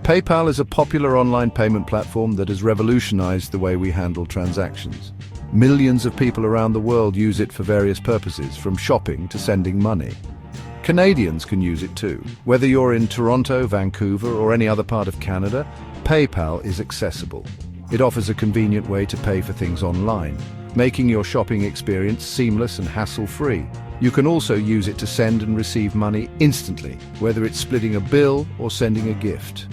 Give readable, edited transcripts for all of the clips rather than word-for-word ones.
PayPal is a popular online payment platform that has revolutionized the way we handle transactions. Millions of people around the world use it for various purposes, from shopping to sending money. Canadians can use it too. Whether you're in Toronto, Vancouver, or any other part of Canada, PayPal is accessible. It offers a convenient way to pay for things online, making your shopping experience seamless and hassle-free. You can also use it to send and receive money instantly, whether it's splitting a bill or sending a gift.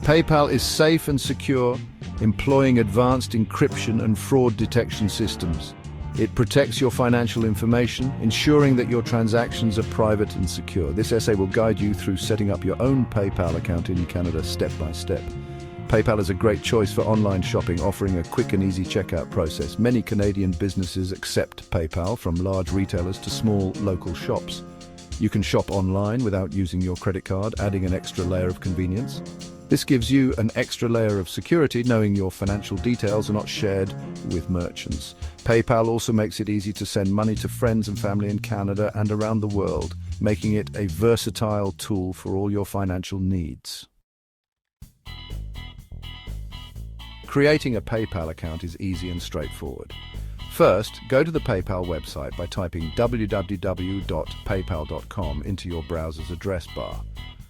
PayPal is safe and secure, employing advanced encryption and fraud detection systems. It protects your financial information, ensuring that your transactions are private and secure. This essay will guide you through setting up your own PayPal account in Canada step by step. PayPal is a great choice for online shopping, offering a quick and easy checkout process. Many Canadian businesses accept PayPal, from large retailers to small local shops. You can shop online without using your credit card, adding an extra layer of convenience. This gives you an extra layer of security, knowing your financial details are not shared with merchants. PayPal also makes it easy to send money to friends and family in Canada and around the world, making it a versatile tool for all your financial needs. Creating a PayPal account is easy and straightforward. First, go to the PayPal website by typing www.paypal.com into your browser's address bar.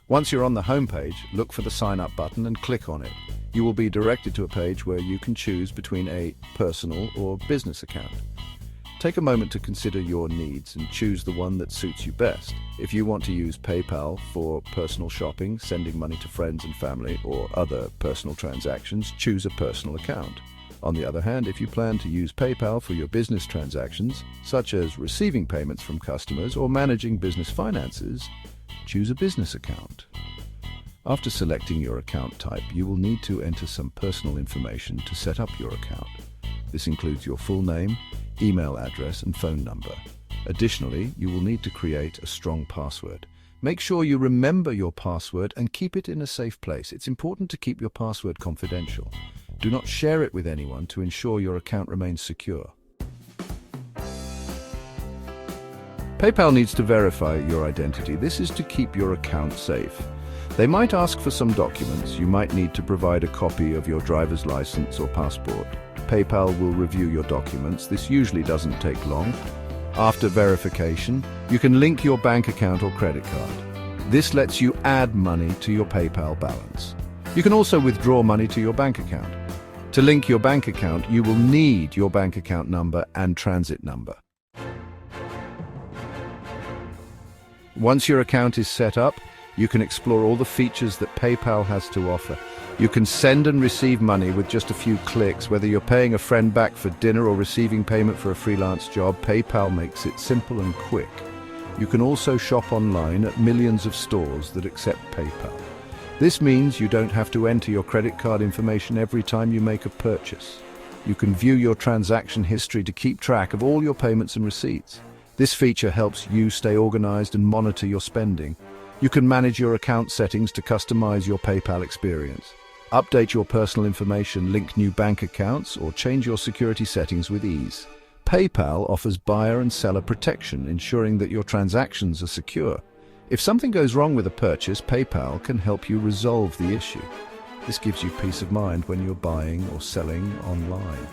Once you're on the homepage, look for the Sign Up button and click on it. You will be directed to a page where you can choose between a personal or business account. Take a moment to consider your needs and choose the one that suits you best. If you want to use PayPal for personal shopping, sending money to friends and family, or other personal transactions, choose a personal account. On the other hand, if you plan to use PayPal for your business transactions, such as receiving payments from customers or managing business finances, choose a business account. After selecting your account type, you will need to enter some personal information to set up your account. This includes your full name, email address, and phone number. Additionally, you will need to create a strong password. Make sure you remember your password and keep it in a safe place. It's important to keep your password confidential. Do not share it with anyone to ensure your account remains secure. PayPal needs to verify your identity. This is to keep your account safe. They might ask for some documents. You might need to provide a copy of your driver's license or passport. PayPal will review your documents. This usually doesn't take long. After verification, you can link your bank account or credit card. This lets you add money to your PayPal balance. You can also withdraw money to your bank account. To link your bank account, you will need your bank account number and transit number. Once your account is set up, you can explore all the features that PayPal has to offer. You can send and receive money with just a few clicks. Whether you're paying a friend back for dinner or receiving payment for a freelance job, PayPal makes it simple and quick. You can also shop online at millions of stores that accept PayPal. This means you don't have to enter your credit card information every time you make a purchase. You can view your transaction history to keep track of all your payments and receipts. This feature helps you stay organized and monitor your spending. You can manage your account settings to customize your PayPal experience. Update your personal information, link new bank accounts, or change your security settings with ease. PayPal offers buyer and seller protection, ensuring that your transactions are secure. If something goes wrong with a purchase, PayPal can help you resolve the issue. This gives you peace of mind when you're buying or selling online.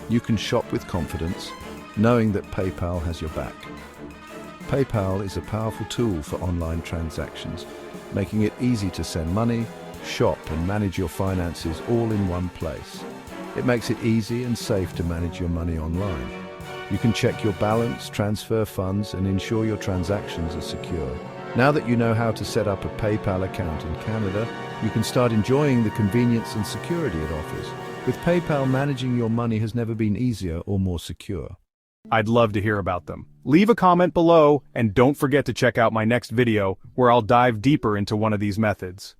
You can shop with confidence, knowing that PayPal has your back. PayPal is a powerful tool for online transactions, making it easy to send money, shop, and manage your finances all in one place. It makes it easy and safe to manage your money online. You can check your balance, transfer funds, and ensure your transactions are secure. Now that you know how to set up a PayPal account in Canada, you can start enjoying the convenience and security it offers. With PayPal, managing your money has never been easier or more secure. I'd love to hear about them. Leave a comment below, and don't forget to check out my next video where I'll dive deeper into one of these methods.